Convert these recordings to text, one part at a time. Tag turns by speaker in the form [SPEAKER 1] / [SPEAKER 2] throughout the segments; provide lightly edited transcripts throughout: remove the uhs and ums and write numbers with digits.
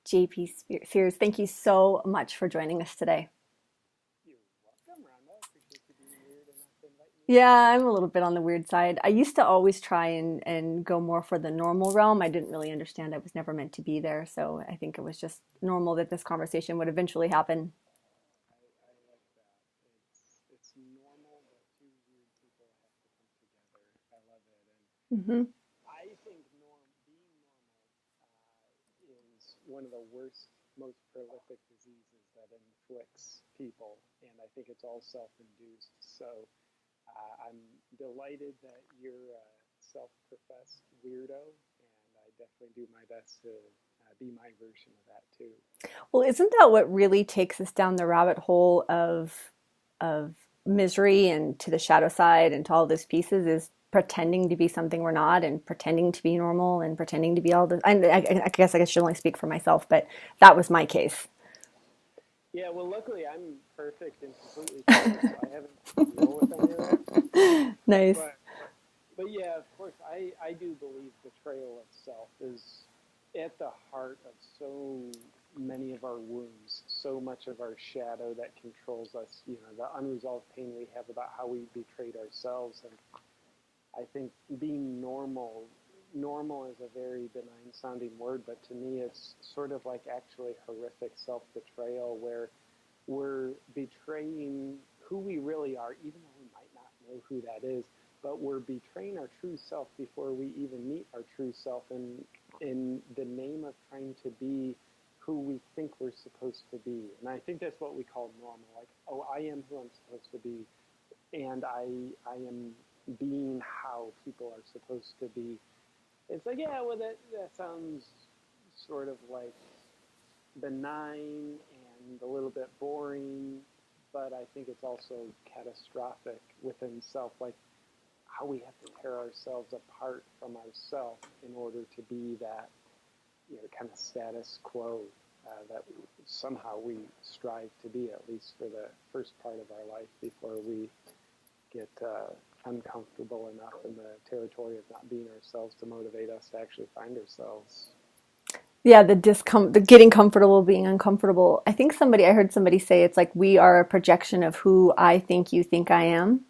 [SPEAKER 1] JP Sears, thank you so much for joining us today.
[SPEAKER 2] You're welcome, Rhonda. I appreciate you being weird enough to invite me
[SPEAKER 1] Yeah,
[SPEAKER 2] on.
[SPEAKER 1] I'm a little bit on the weird side. I used to always try and go more for the normal realm. I didn't really understand I was never meant to be there. So I think it was just normal that this conversation would eventually happen.
[SPEAKER 2] I like that. It's normal that two weird people have to come together. I love it, and
[SPEAKER 1] Hmm.
[SPEAKER 2] I think being normal is one of the worst, most prolific diseases that inflicts people, and I think it's all self-induced. So I'm delighted that you're a self-professed weirdo, and I definitely do my best to be my version of that too.
[SPEAKER 1] Well, isn't that what really takes us down the rabbit hole of misery and to the shadow side and to all those pieces is pretending to be something we're not and pretending to be normal and pretending to be all the I guess I should only speak for myself, but that was my case.
[SPEAKER 2] Yeah, well, luckily I'm perfect and completely sober, so I haven't had to deal with any of that.
[SPEAKER 1] Nice.
[SPEAKER 2] But but yeah, of course, I do believe betrayal itself is at the heart of so many of our wounds, so much of our shadow that controls us. You know, the unresolved pain we have about how we betrayed ourselves, and I think being normal is a very benign sounding word, but to me it's sort of like actually horrific self betrayal where we're betraying who we really are, even though we might not know who that is, but we're betraying our true self before we even meet our true self in the name of trying to be who we think we're supposed to be. And I think that's what we call normal. Like, oh, I am who I'm supposed to be, and I am being how people are supposed to be. It's like, yeah, well, that sounds sort of like benign and a little bit boring, but I think it's also catastrophic within self, like how we have to tear ourselves apart from ourselves in order to be that, kind of status quo that somehow we strive to be, at least for the first part of our life before we get uncomfortable enough in the territory of not being ourselves to motivate us to actually find ourselves.
[SPEAKER 1] Yeah, the getting comfortable being uncomfortable. I heard somebody say it's like we are a projection of who I think you think I am.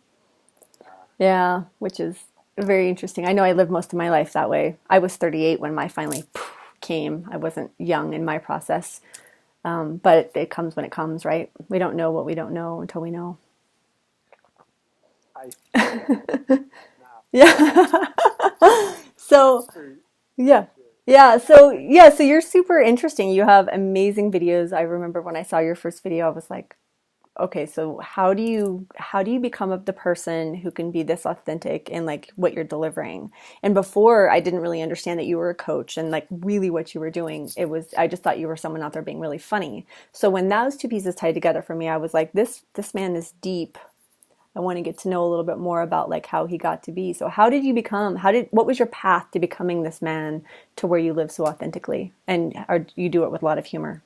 [SPEAKER 2] Uh,
[SPEAKER 1] Yeah, which is very interesting. I know I lived most of my life that way. I was 38 when my finally came. I wasn't young in my process, but it comes when it comes, right? We don't know what we don't know until we know.
[SPEAKER 2] I feel that now.
[SPEAKER 1] Yeah. So,
[SPEAKER 2] For
[SPEAKER 1] yeah.
[SPEAKER 2] sure.
[SPEAKER 1] So you're super interesting. You have amazing videos. I remember when I saw your first video, I was like, okay, so how do you become the person who can be this authentic in like what you're delivering? And before I didn't really understand that you were a coach and like really what you were doing. I just thought you were someone out there being really funny. So when those two pieces tied together for me, I was like, this man is deep. I want to get to know a little bit more about like how he got to be. So what was your path to becoming this man to where you live so authentically or you do it with a lot of humor?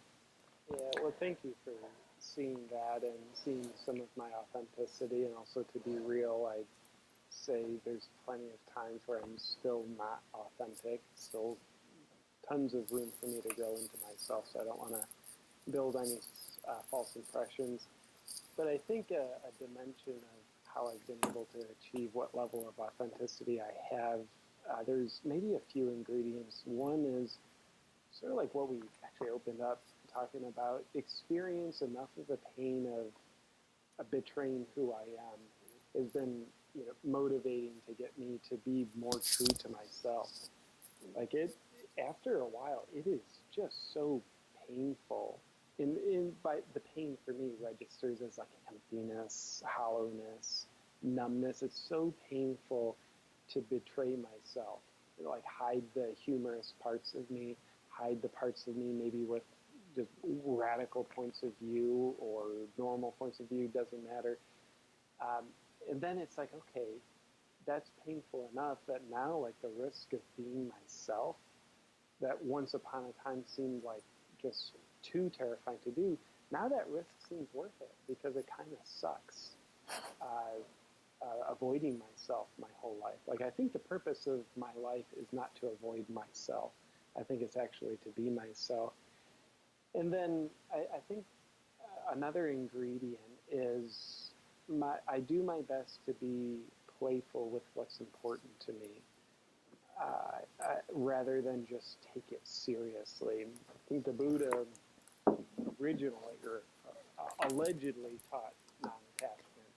[SPEAKER 2] Yeah, well, thank you for seeing that and seeing some of my authenticity. And also, to be real, I'd say there's plenty of times where I'm still not authentic, still tons of room for me to grow into myself. So I don't want to build any false impressions. But I think a dimension of how I've been able to achieve what level of authenticity I have, there's maybe a few ingredients. One is sort of like what we actually opened up talking about, experience enough of the pain of betraying who I am has been, motivating to get me to be more true to myself. Like it, after a while, it is just so painful. By the pain for me registers as like emptiness, hollowness, numbness. It's so painful to betray myself, like hide the humorous parts of me, hide the parts of me maybe with just radical points of view or normal points of view, doesn't matter. Um, and then it's like, okay, that's painful enough that now, like, the risk of being myself that once upon a time seemed like just too terrifying to do, now that risk seems worth it because it kind of sucks. Uh, Avoiding myself my whole life. Like, I think the purpose of my life is not to avoid myself. I think it's actually to be myself. And then I think another ingredient is I do my best to be playful with what's important to me, rather than just take it seriously. I think the Buddha originally or allegedly taught non-attachment,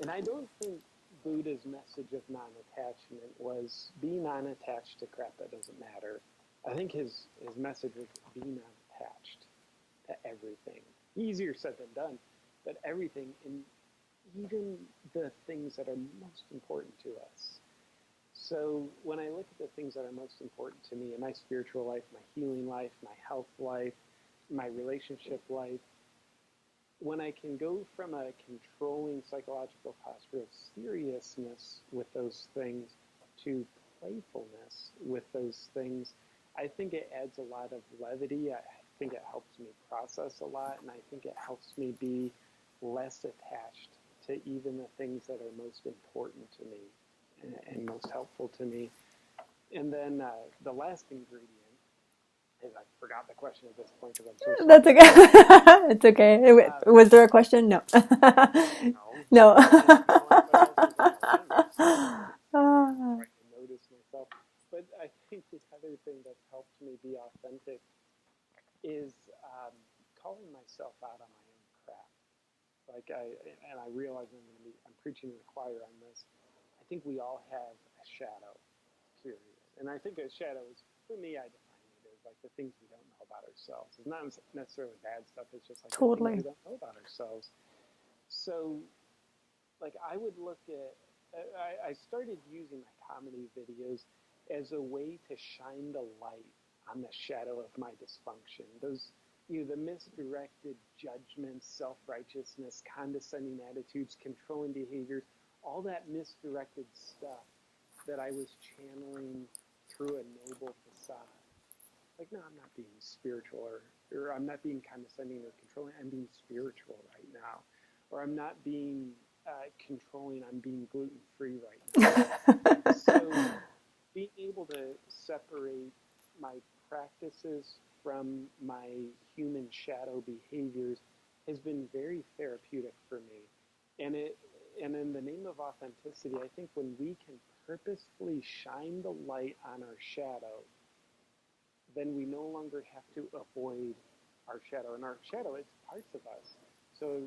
[SPEAKER 2] and I don't think Buddha's message of non-attachment was be non-attached to crap that doesn't matter. I think his message was be non-attached to everything. Easier said than done, but everything, and even the things that are most important to us. So when I look at the things that are most important to me in my spiritual life, my healing life, my health life, my relationship life, when I can go from a controlling psychological posture of seriousness with those things to playfulness with those things, I think it adds a lot of levity. I think it helps me process a lot, and I think it helps me be less attached to even the things that are most important to me and most helpful to me. And then the last ingredient is I forgot the question at this point because I'm so
[SPEAKER 1] That's
[SPEAKER 2] sorry.
[SPEAKER 1] okay. It's okay.
[SPEAKER 2] Uh,
[SPEAKER 1] Was there a question? No.
[SPEAKER 2] no,
[SPEAKER 1] No.
[SPEAKER 2] I was asking what else was on my list.
[SPEAKER 1] Ah,
[SPEAKER 2] I can notice myself. But I think the other thing that's helped me be authentic is calling myself out on my own crap. Like and I realize I'm preaching to the choir on this. I think we all have a shadow, period. And I think a shadow is, for me, I define it as like the things we don't know about ourselves. It's not necessarily bad stuff. It's just like the things we
[SPEAKER 1] totally.
[SPEAKER 2] don't know about ourselves. So, like, I would look at, I started using my comedy videos as a way to shine the light on the shadow of my dysfunction. Those, the misdirected judgments, self-righteousness, condescending attitudes, controlling behaviors, all that misdirected stuff that I was channeling through a noble facade. Like, no, I'm not being spiritual, or I'm not being condescending or controlling. I'm being spiritual right now. Or I'm not being controlling, I'm being gluten free right now. So being able to separate my practices from my human shadow behaviors has been very therapeutic for me. And in the name of authenticity, I think when we can purposefully shine the light on our shadow, then we no longer have to avoid our shadow. And our shadow, it's parts of us. So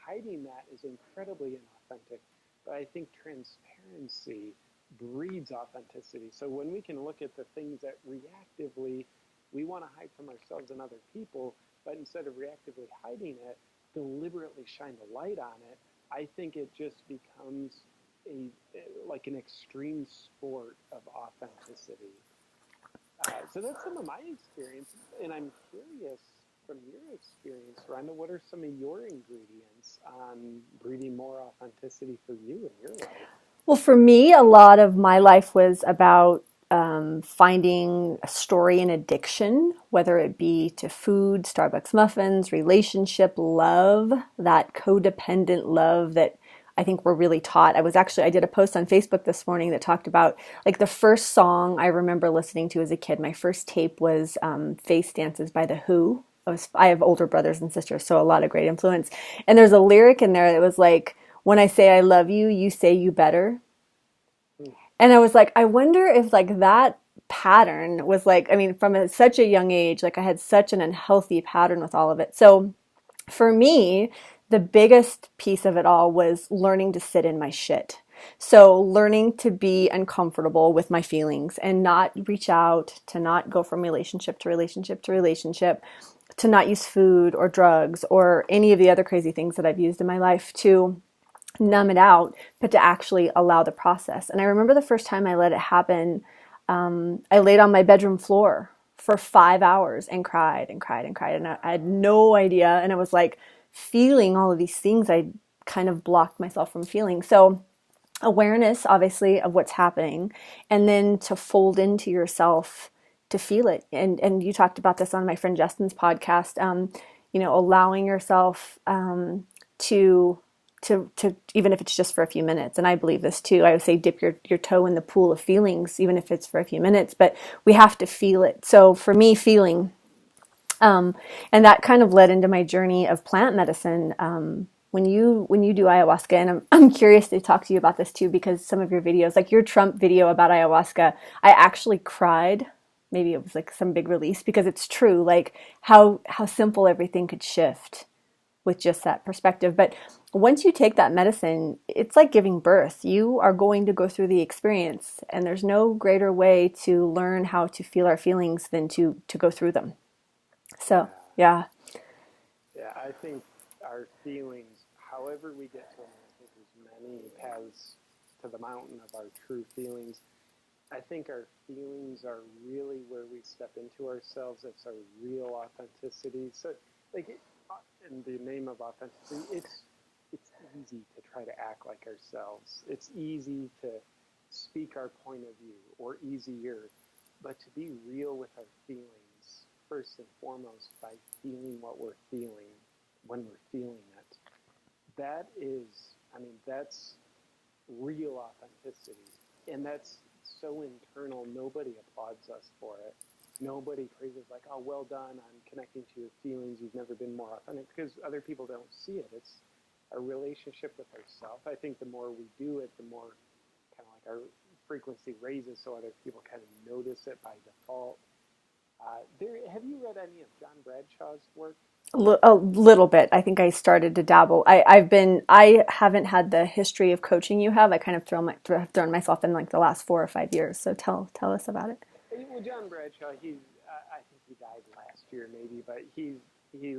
[SPEAKER 2] hiding that is incredibly inauthentic. But I think transparency breeds authenticity. So when we can look at the things that reactively we want to hide from ourselves and other people, but instead of reactively hiding it, deliberately shine the light on it, I think it just becomes like an extreme sport of authenticity. So that's some of my experience, and I'm curious from your experience, Rhonda, what are some of your ingredients on breeding more authenticity for you in your life?
[SPEAKER 1] Well, for me, a lot of my life was about finding a story in addiction, whether it be to food, Starbucks muffins, relationship, love, that codependent love that I think we're really taught. I did a post on Facebook this morning that talked about like the first song I remember listening to as a kid. My first tape was Face Dances by The Who. I have older brothers and sisters, so a lot of great influence. And there's a lyric in there that was like, when I say I love you, you say you better.
[SPEAKER 2] Hmm.
[SPEAKER 1] And I was like, I wonder if like that pattern was like, I mean, from such a young age, like I had such an unhealthy pattern with all of it. So for me, the biggest piece of it all was learning to sit in my shit. So learning to be uncomfortable with my feelings and not reach out, to not go from relationship to relationship to relationship, to not use food or drugs or any of the other crazy things that I've used in my life to numb it out, but to actually allow the process. And I remember the first time I let it happen, I laid on my bedroom floor for 5 hours and cried and cried and cried. And I had no idea. And it was like feeling all of these things I kind of blocked myself from feeling. So awareness, obviously, of what's happening, and then to fold into yourself to feel it. And you talked about this on my friend Justin's podcast. Allowing yourself to even if it's just for a few minutes. And I believe this too. I would say dip your toe in the pool of feelings, even if it's for a few minutes, but we have to feel it. So for me, feeling, Um, and that kind of led into my journey of plant medicine. When you do ayahuasca, and I'm curious to talk to you about this too, because some of your videos, like your Trump video about ayahuasca, I actually cried. Maybe it was like some big release because it's true, like how simple everything could shift with just that perspective. But once you take that medicine, it's like giving birth. You are going to go through the experience, and there's no greater way to learn how to feel our feelings than to go through them. So,
[SPEAKER 2] Yeah.
[SPEAKER 1] yeah.
[SPEAKER 2] Yeah, I think our feelings, however we get to them, I think there's many paths to the mountain of our true feelings. I think our feelings are really where we step into ourselves. It's our real authenticity. So, like, in the name of authenticity, it's easy to try to act like ourselves. It's easy to speak our point of view, or easier, but to be real with our feelings, first and foremost, by feeling what we're feeling when we're feeling it. That is, I mean, that's real authenticity. And that's so internal, nobody applauds us for it. Nobody praises like, oh, well done on connecting to your feelings. You've never been more authentic, because other people don't see it. It's our relationship with ourselves. I think the more we do it, the more kind of like our frequency raises, so other people kind of notice it by default. Have you read any of John Bradshaw's work?
[SPEAKER 1] A little bit. I think I started to dabble. I haven't had the history of coaching you have. I kind of thrown myself in like the last 4 or 5 years. So tell us about it.
[SPEAKER 2] Well, John Bradshaw, I think he died last year maybe, but he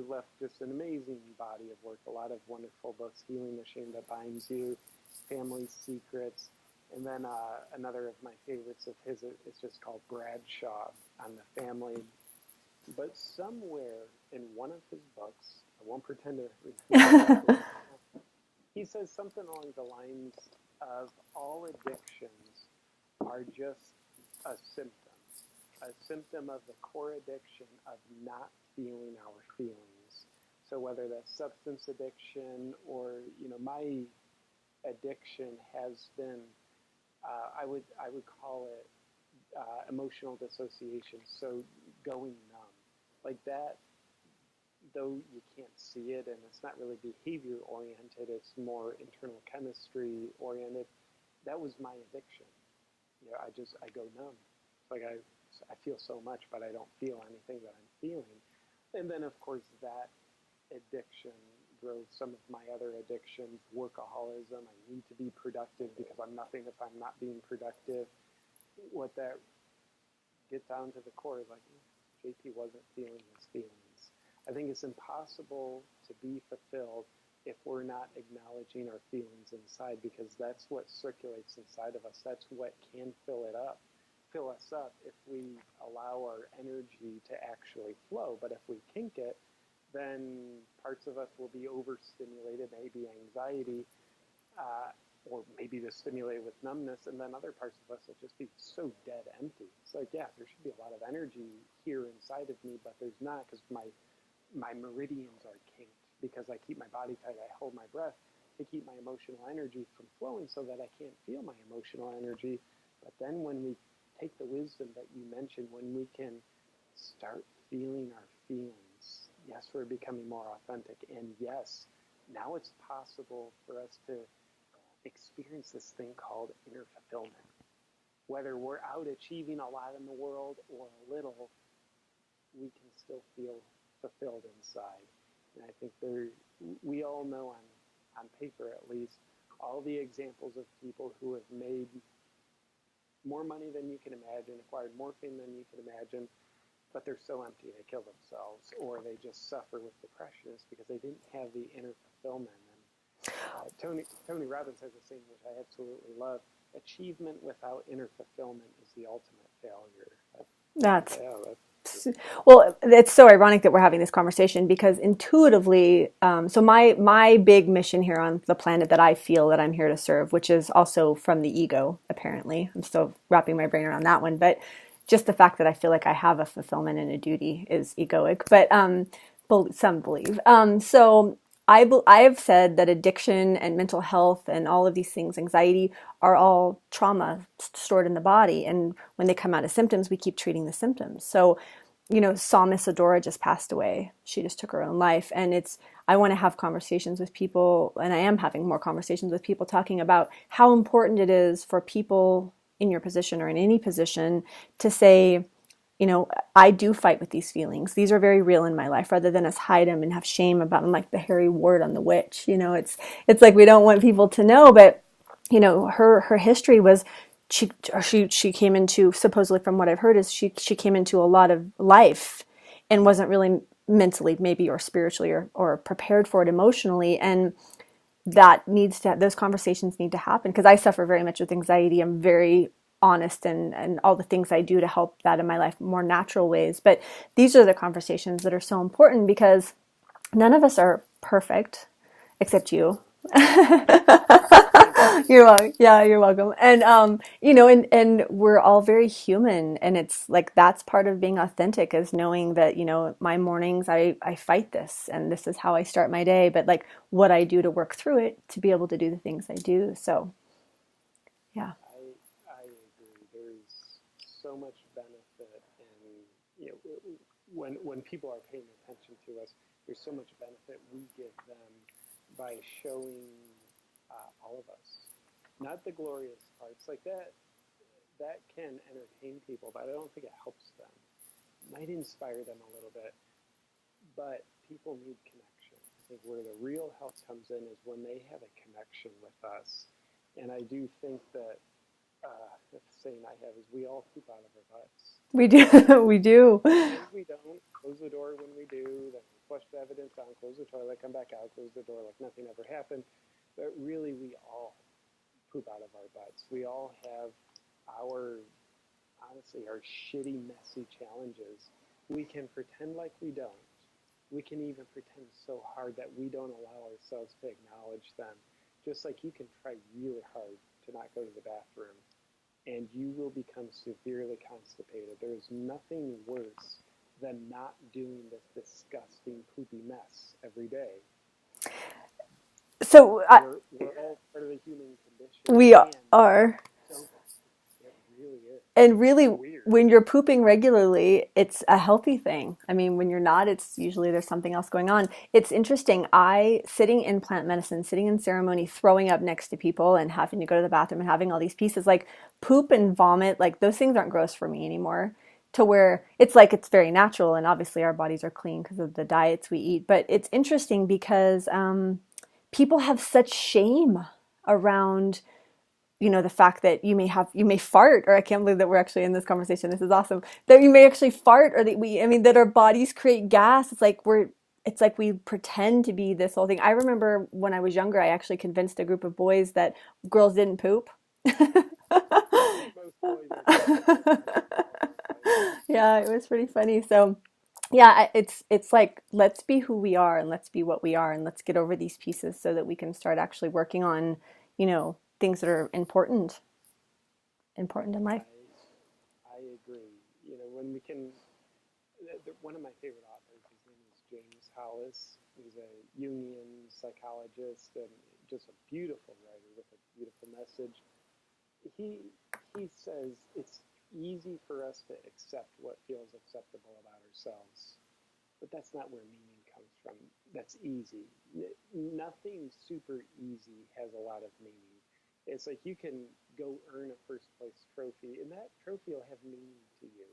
[SPEAKER 2] left just an amazing body of work, a lot of wonderful books, Healing the Shame That Binds You, Family Secrets, and then another of my favorites of his is just called Bradshaw on the family. But somewhere in one of his books, I won't pretend to remember, he says something along the lines of all addictions are just a symptom of the core addiction of not feeling our feelings. So whether that's substance addiction, or my addiction has been, I would call it emotional dissociation. So going numb, like that, though you can't see it, and it's not really behavior oriented, it's more internal chemistry oriented. That was my addiction. I go numb. It's like I feel so much, but I don't feel anything that I'm feeling. And then of course that addiction drove some of my other addictions. Workaholism. I need to be productive because I'm nothing if I'm not being productive. What that gets down to the core is like, JP wasn't feeling his feelings. I think it's impossible to be fulfilled if we're not acknowledging our feelings inside, because that's what circulates inside of us. That's what can fill us up if we allow our energy to actually flow. But if we kink it, then parts of us will be overstimulated, maybe anxiety, or maybe just stimulated with numbness, and then other parts of us will just be so dead empty. It's like, yeah, there should be a lot of energy here inside of me, but there's not, because my meridians are kinked, because I keep my body tight, I hold my breath to keep my emotional energy from flowing so that I can't feel my emotional energy. But then when we take the wisdom that you mentioned, when we can start feeling our feelings, yes, we're becoming more authentic. And yes, now it's possible for us to experience this thing called inner fulfillment. Whether we're out achieving a lot in the world or a little, we can still feel fulfilled inside. And I think we all know on paper at least, all the examples of people who have made more money than you can imagine, acquired more fame than you can imagine, but they're so empty they kill themselves, or they just suffer with depression. It's because they didn't have the inner fulfillment. And Tony Robbins has a saying, which I absolutely love: achievement without inner fulfillment is the ultimate failure.
[SPEAKER 1] That's
[SPEAKER 2] Yeah,
[SPEAKER 1] Well, it's so ironic that we're having this conversation because intuitively, so my big mission here on the planet that I feel that I'm here to serve, which is also from the ego, apparently. I'm still wrapping my brain around that one, but just the fact that I feel like I have a fulfillment and a duty is egoic, but some believe. So I have said that addiction and mental health and all of these things, anxiety, are all trauma stored in the body. And when they come out as symptoms, we keep treating the symptoms. So saw Miss Adora just passed away. She just took her own life. And I want to have conversations with people, and I am having more conversations with people talking about how important it is for people in your position or in any position to say, I do fight with these feelings. These are very real in my life, rather than us hide them and have shame about them, like the hairy wart on the witch. It's like we don't want people to know, but her history was she came into, supposedly from what I've heard, is she came into a lot of life and wasn't really mentally maybe or spiritually or prepared for it emotionally, and those conversations need to happen, because I suffer very much with anxiety. I'm very honest and all the things I do to help that in my life, more natural ways. But these are the conversations that are so important, because none of us are perfect except you. You're welcome. Yeah, you're welcome. And and we're all very human, and it's like that's part of being authentic, is knowing that, my mornings I fight this, and this is how I start my day, but like what I do to work through it to be able to do the things I do. So, yeah.
[SPEAKER 2] I agree. There's so much benefit in, when people are paying attention to us, there's so much benefit we give them by showing all of us, not the glorious parts like that. That can entertain people, but I don't think it helps them. It might inspire them a little bit, but people need connection. I think where the real help comes in is when they have a connection with us. And I do think that the saying I have is we all poop out of our butts.
[SPEAKER 1] We do. We do.
[SPEAKER 2] Sometimes we don't. Close the door when we do. Then we flush the evidence down, close the toilet, come back out, close the door like nothing ever happened. But really, we all poop out of our butts. We all have honestly, our shitty, messy challenges. We can pretend like we don't. We can even pretend so hard that we don't allow ourselves to acknowledge them. Just like you can try really hard to not go to the bathroom, and you will become severely constipated. There is nothing worse than not doing this disgusting, poopy mess every day.
[SPEAKER 1] So
[SPEAKER 2] We're all part of the human condition.
[SPEAKER 1] we are.
[SPEAKER 2] So it really is.
[SPEAKER 1] And really,
[SPEAKER 2] It's weird.
[SPEAKER 1] when you're pooping regularly, it's a healthy thing. I mean, when you're not, it's usually there's something else going on. It's interesting. Sitting in plant medicine, sitting in ceremony, throwing up next to people and having to go to the bathroom and having all these pieces, like poop and vomit, like those things aren't gross for me anymore. To where it's like it's very natural, and obviously our bodies are clean because of the diets we eat. But it's interesting because people have such shame around the fact that you may fart, or I can't believe that we're actually in this conversation. This is awesome. That you may actually fart, or that our bodies create gas. It's like we pretend to be this whole thing. I remember when I was younger, I actually convinced a group of boys that girls didn't poop. Yeah, it was pretty funny. So, yeah, it's like, let's be who we are, and let's be what we are, and let's get over these pieces so that we can start actually working on, things that are important in life.
[SPEAKER 2] I agree. When we can, one of my favorite authors, his name is James Hollis. He's a Jungian psychologist and just a beautiful writer with a beautiful message. He says it's easy for us to accept what feels acceptable about ourselves, but that's not where meaning comes from. That's easy. Nothing super easy has a lot of meaning. It's like you can go earn a first place trophy, and that trophy will have meaning to you.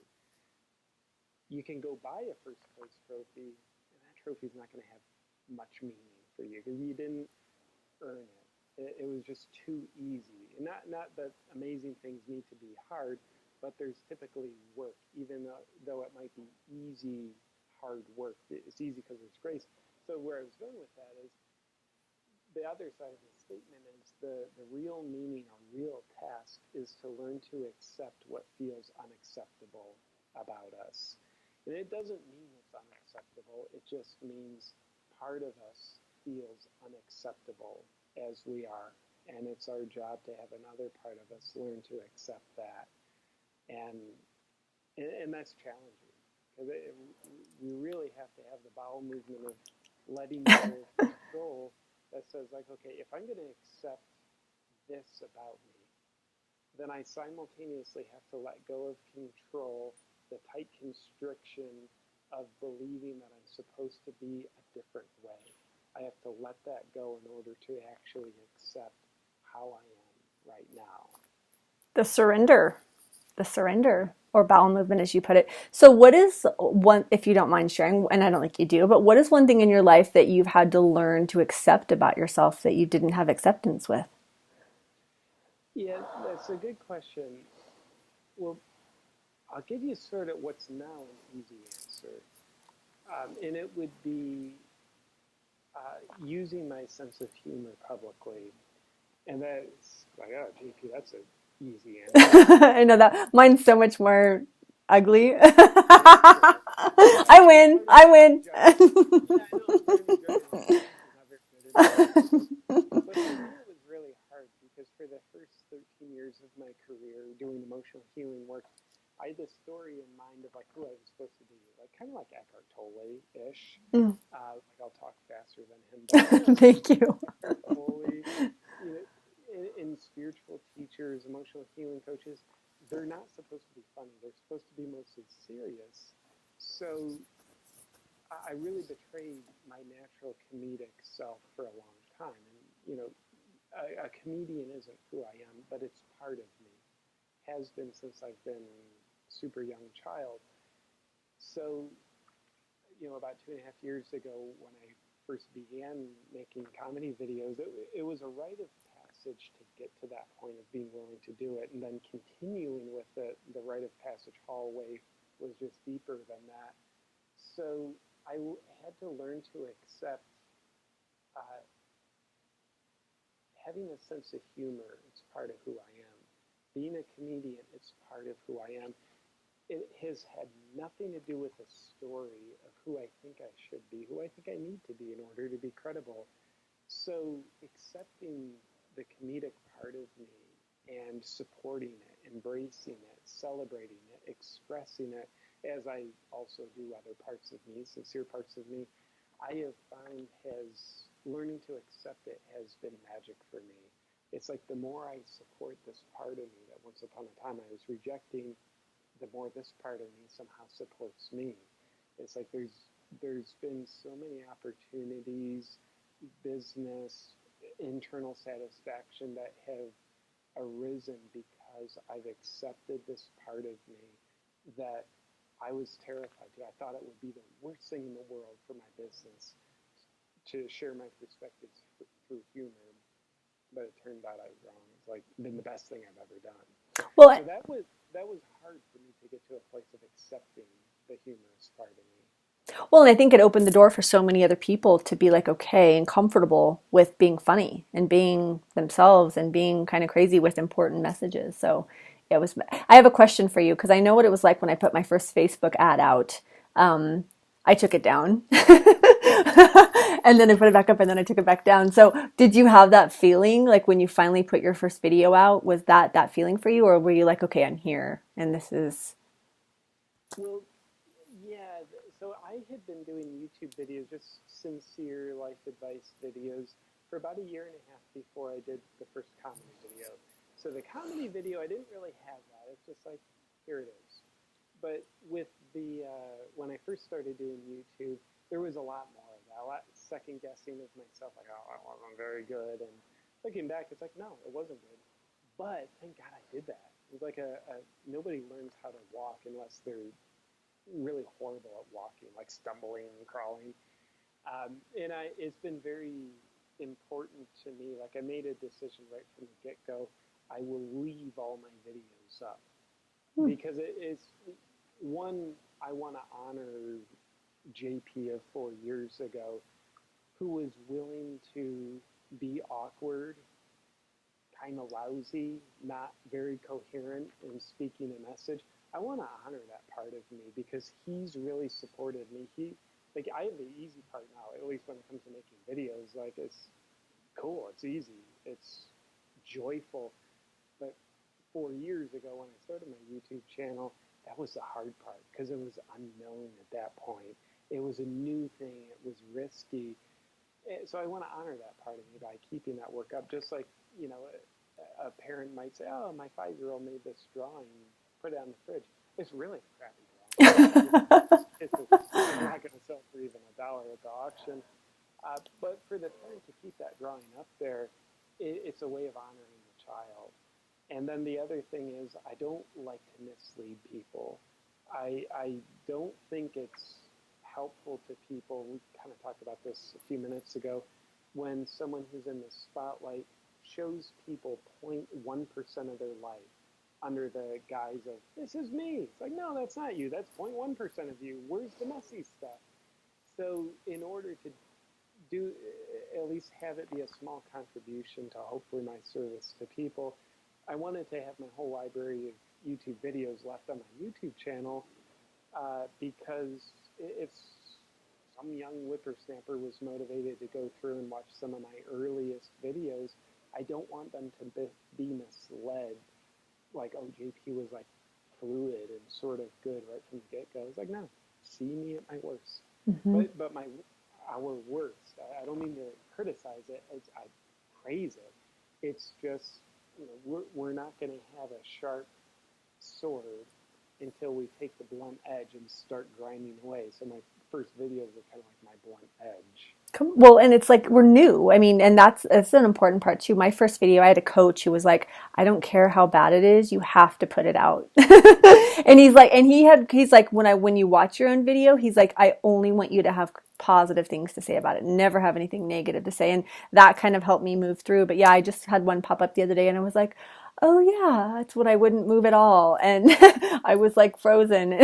[SPEAKER 2] You can go buy a first place trophy, and that trophy is not going to have much meaning for you because you didn't earn it. It was just too easy. And not that amazing things need to be hard, but there's typically work, even though it might be easy, hard work. It's easy because there's grace. So where I was going with that is the other side of the statement is the real meaning or real task is to learn to accept what feels unacceptable about us. And it doesn't mean it's unacceptable. It just means part of us feels unacceptable as we are. And it's our job to have another part of us learn to accept that. And that's challenging. Because we really have to have the bowel movement of letting go of control that says, like, okay, if I'm going to accept this about me, then I simultaneously have to let go of control the tight constriction of believing that I'm supposed to be a different way. I have to let that go in order to actually accept how I am right now.
[SPEAKER 1] The surrender, the surrender or bowel movement, as you put it. So what is one, if you don't mind sharing, and I don't think you do, but what is one thing in your life that you've had to learn to accept about yourself that you didn't have acceptance with?
[SPEAKER 2] Yeah, that's a good question. Well, I'll give you sort of what's now an easy answer. And it would be using my sense of humor publicly. And that's like, oh, JP, that's an easy answer.
[SPEAKER 1] I know that mine's so much more ugly.
[SPEAKER 2] Yeah, yeah.
[SPEAKER 1] I win.
[SPEAKER 2] Part of
[SPEAKER 1] I
[SPEAKER 2] me
[SPEAKER 1] win.
[SPEAKER 2] judges. Yeah, I know. Part of me judges like JP's not very good at doing that. But for me, it was really hard because for the first 13 years of my career doing emotional healing work, I had this story in mind of like who I was supposed to be, like kind of like Eckhart Tolle-ish.
[SPEAKER 1] Mm.
[SPEAKER 2] Like I'll talk faster than him, but you know,
[SPEAKER 1] Thank you.
[SPEAKER 2] Eckhart Tolle, you know, in spiritual teachers, emotional healing coaches, they're not supposed to be funny. They're supposed to be mostly serious. So I really betrayed my natural comedic self for a long time. And, you know, a comedian isn't who I am, but it's part of me. Has been since I've been a super young child. So, you know, about 2.5 years ago, when I first began making comedy videos, it was a rite of passage to get to that point of being willing to do it. And then continuing with it, the rite of passage hallway was just deeper than that. So I had to learn to accept uh, having a sense of humor. It's part of who I am. Being a comedian, it's part of who I am. It has had nothing to do with a story of who I think I should be, who I think I need to be in order to be credible. So accepting the comedic part of me and supporting it, embracing it, celebrating it, expressing it, as I also do other parts of me, sincere parts of me, I have found has learning to accept it has been magic for me. It's like the more I support this part of me that once upon a time I was rejecting, the more this part of me somehow supports me. It's like there's been so many opportunities, business, internal satisfaction that have arisen because I've accepted this part of me that I was terrified to. I thought it would be the worst thing in the world for my business to share my perspectives through humor, but it turned out I was wrong. It's like been the best thing I've ever done.
[SPEAKER 1] Well,
[SPEAKER 2] So that was hard for me to get to a place of accepting the humorous part of me.
[SPEAKER 1] well, and I think it opened the door for so many other people to be like okay and comfortable with being funny and being themselves and being kind of crazy with important messages. So it was. I have a question for you because I know what it was like when I put my first Facebook ad out. I took it down. And then I put it back up and then I took it back down. So did you have that feeling like when you finally put your first video out, was that feeling for you or were you like, okay, I'm here and this is.
[SPEAKER 2] Well, yeah. So I had been doing YouTube videos, just sincere life advice videos, for about a year and a half before I did the first comedy video. So the comedy video, I didn't really have that. It's just like, here it is. But with the when I first started doing YouTube, there was a lot more of that. A lot second guessing of myself, like, oh, I wasn't very good. And looking back, it's like, no, it wasn't good. But thank God I did that. It was like nobody learns how to walk unless they're really horrible at walking, like stumbling and crawling. And it's been very important to me. Like I made a decision right from the get go. I will leave all my videos up because it's one. I want to honor JP of 4 years ago, who was willing to be awkward, kind of lousy, not very coherent in speaking a message. I want to honor that part of me because he's really supported me. Like I have the easy part now, at least when it comes to making videos. Like it's cool, it's easy, it's joyful. But 4 years ago when I started my YouTube channel, that was the hard part because it was unknown at that point. It was a new thing. It was risky. So I want to honor that part of me by keeping that work up. Just like, you know, a parent might say, oh, my 5-year-old made this drawing, put it on the fridge. It's really a crappy It's I'm not going to sell for even $1 at the auction. But for the parent to keep that drawing up there, it's a way of honoring the child. And then the other thing is, I don't like to mislead people. I don't think it's helpful to people. We kind of talked about this a few minutes ago. When someone who's in the spotlight shows people 0.1% of their life under the guise of, this is me. It's like, no, that's not you. That's 0.1% of you. Where's the messy stuff? So in order to do, at least have it be a small contribution to hopefully my service to people, I wanted to have my whole library of YouTube videos left on my YouTube channel, because if some young whippersnapper was motivated to go through and watch some of my earliest videos, I don't want them to be misled, like, oh, JP was like fluid and sort of good right from the get-go. It's like, no, see me at my worst.
[SPEAKER 1] Hmm.
[SPEAKER 2] But our worst. I don't mean to criticize it. I praise it. It's just, we're not going to have a sharp sword until we take the blunt edge and start grinding away. So my first videos are kind of like my blunt edge.
[SPEAKER 1] Well, and it's like we're new. I mean, and that's an important part too. My first video, I had a coach who was like, "I don't care how bad it is, you have to put it out." And he's like, and he's like, when you watch your own video, he's like, "I only want you to have positive things to say about it. Never have anything negative to say." And that kind of helped me move through. But yeah, I just had one pop up the other day, and I was like, oh yeah, that's what I wouldn't move at all. And I was like frozen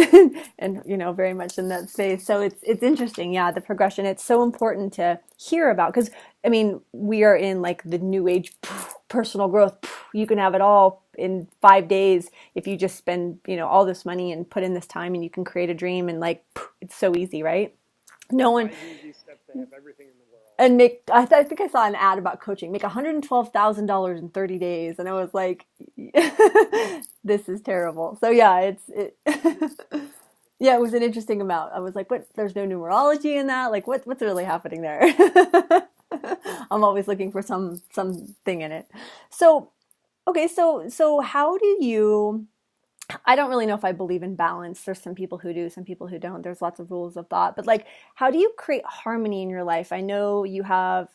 [SPEAKER 1] and, very much in that space. So it's interesting. Yeah. The progression, it's so important to hear about because I mean, we are in like the new age personal growth. You can have it all in 5 days if you just spend, all this money and put in this time and you can create a dream and like, it's so easy, right? No one,
[SPEAKER 2] 5 easy steps to have everything in the world.
[SPEAKER 1] and I think I saw an ad about coaching, make $112,000 in 30 days. And I was like, this is terrible. So yeah, yeah, it was an interesting amount. I was like, what, there's no numerology in that. Like what's really happening there? I'm always looking for something in it. So, okay. So how do you, I don't really know if I believe in balance. There's some people who do, some people who don't. There's lots of rules of thought. But like, how do you create harmony in your life? I know you have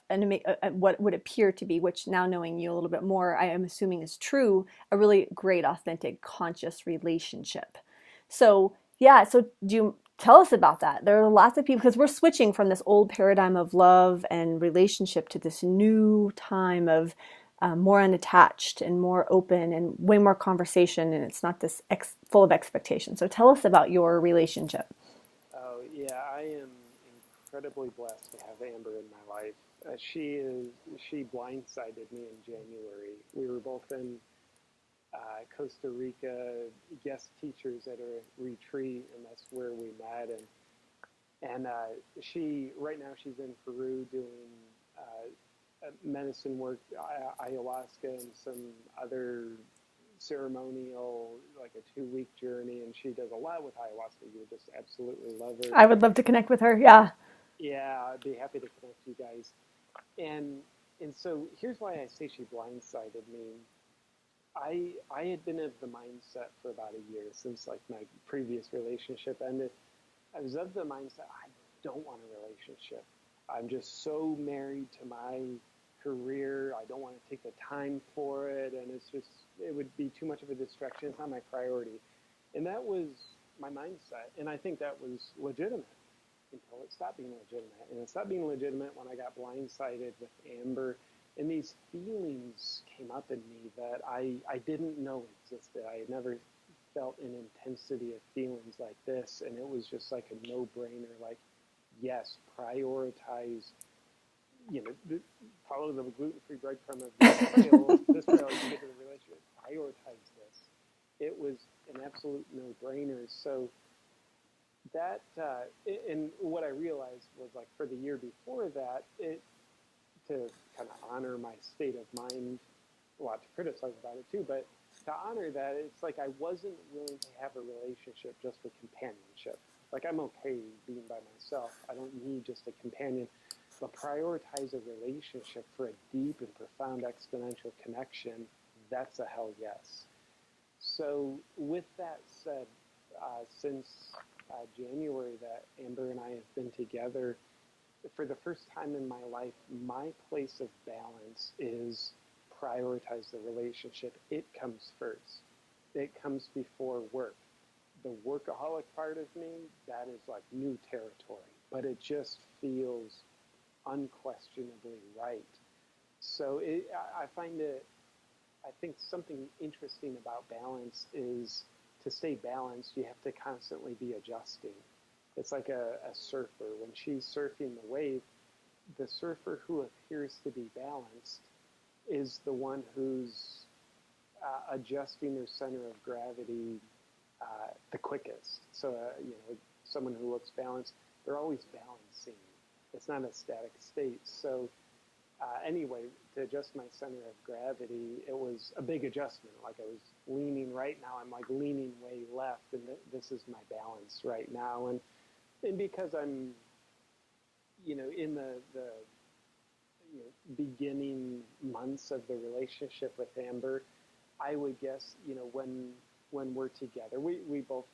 [SPEAKER 1] what would appear to be, which now knowing you a little bit more, I am assuming is true, a really great, authentic, conscious relationship. So yeah, so do you tell us about that? There are lots of people, because we're switching from this old paradigm of love and relationship to this new time of more unattached and more open and way more conversation, and it's not this full of expectation. So tell us about your relationship.
[SPEAKER 2] Oh yeah, I am incredibly blessed to have Amber in my life. She blindsided me in January. We were both in Costa Rica, guest teachers at a retreat, and that's where we met. And she right now she's in Peru doing medicine work, ayahuasca, and some other ceremonial, like a 2-week journey. And she does a lot with ayahuasca. You would just absolutely love her.
[SPEAKER 1] I would love to connect with her. Yeah.
[SPEAKER 2] Yeah, I'd be happy to connect you guys. And and so here's why I say she blindsided me. I had been of the mindset for about a year since like my previous relationship ended. I was of the mindset I don't want a relationship. I'm just so married to my career. I don't want to take the time for it, and it would be too much of a distraction. It's not my priority, and that was my mindset. And I think that was legitimate until it stopped being legitimate. And it stopped being legitimate when I got blindsided with Amber. And these feelings came up in me that I didn't know existed. I had never felt an intensity of feelings like this. And it was just like a no-brainer, like, yes, prioritize, follow the gluten-free breadcrumb of this trail to get to the relationship. Prioritize this. It was an absolute no-brainer. So that, and what I realized was like for the year before that, to kind of honor my state of mind, a lot to criticize about it too, but to honor that, it's like I wasn't willing to have a relationship just for companionship. Like I'm okay being by myself. I don't need just a companion, but prioritize a relationship for a deep and profound exponential connection. That's a hell yes. So with that said, since January that Amber and I have been together. For the first time in my life, my place of balance is prioritize the relationship. It comes first. It comes before work. The workaholic part of me, that is like new territory, but it just feels unquestionably right. So I find it, I think something interesting about balance is to stay balanced, you have to constantly be adjusting. It's like a surfer. When she's surfing the wave, the surfer who appears to be balanced is the one who's adjusting their center of gravity the quickest. So, someone who looks balanced, they're always balancing. It's not a static state. So, anyway, to adjust my center of gravity, it was a big adjustment. Like I was leaning right now, I'm like leaning way left, and this is my balance right now. And because I'm, in the beginning months of the relationship with Amber, I would guess, when we're together, we both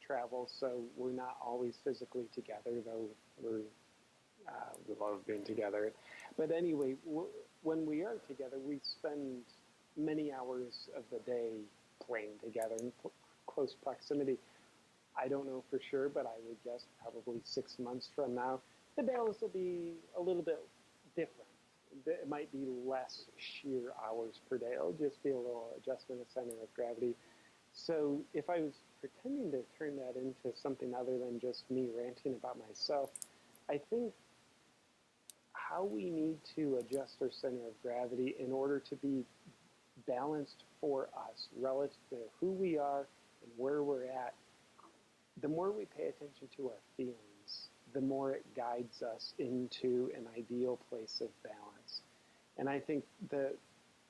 [SPEAKER 2] travel, so we're not always physically together, though we love being together. But anyway, when we are together, we spend many hours of the day playing together in close proximity. I don't know for sure, but I would guess probably 6 months from now, the balance will be a little bit different. It might be less sheer hours per day. It'll just be a little adjustment of center of gravity. So if I was pretending to turn that into something other than just me ranting about myself, I think how we need to adjust our center of gravity in order to be balanced for us relative to who we are and where we're at, the more we pay attention to our feelings, the more it guides us into an ideal place of balance. And I think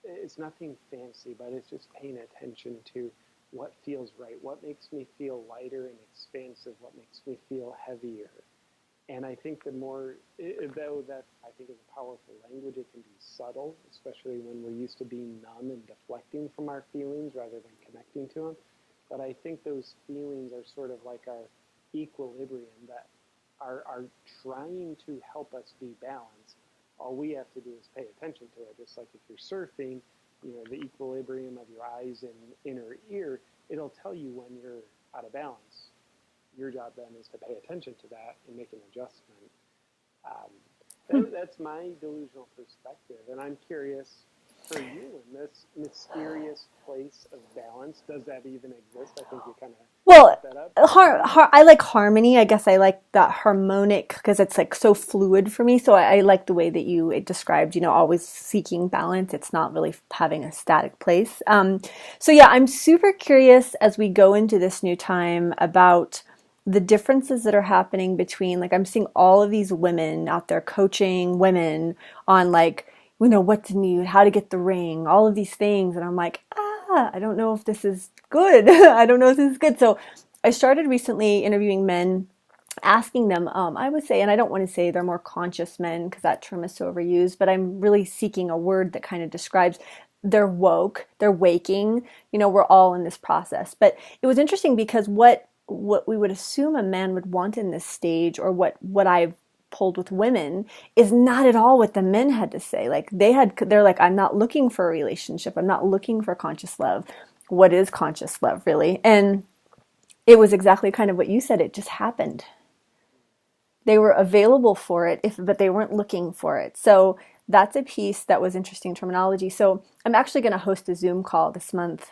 [SPEAKER 2] it's nothing fancy, but it's just paying attention to what feels right, what makes me feel lighter and expansive, what makes me feel heavier. And I think the more, though that I think is a powerful language, it can be subtle, especially when we're used to being numb and deflecting from our feelings rather than connecting to them. But I think those feelings are sort of like our equilibrium that are trying to help us be balanced. All we have to do is pay attention to it. Just like if you're surfing, the equilibrium of your eyes and inner ear, it'll tell you when you're out of balance. Your job then is to pay attention to that and make an adjustment. That's my delusional perspective. And I'm curious, for you, in this mysterious place of balance, does that even exist? I think you kind of
[SPEAKER 1] Well,
[SPEAKER 2] set that up.
[SPEAKER 1] I like harmony. I guess I like that harmonic because it's like so fluid for me. So I like the way that it described, always seeking balance. It's not really having a static place. So yeah, I'm super curious as we go into this new time about the differences that are happening between, like, I'm seeing all of these women out there coaching women on, like, what to need, how to get the ring, all of these things. And I'm like, I don't know if this is good. I don't know if this is good. So I started recently interviewing men, asking them, I would say, and I don't want to say they're more conscious men because that term is so overused, but I'm really seeking a word that kind of describes they're woke, they're waking, we're all in this process. But it was interesting because what we would assume a man would want in this stage, or what I've pulled with women, is not at all what the men had to say. Like they're like, I'm not looking for a relationship. I'm not looking for conscious love. What is conscious love really? And it was exactly kind of what you said. It just happened. They were available for it, but they weren't looking for it. So that's a piece that was interesting terminology. So I'm actually going to host a Zoom call this month,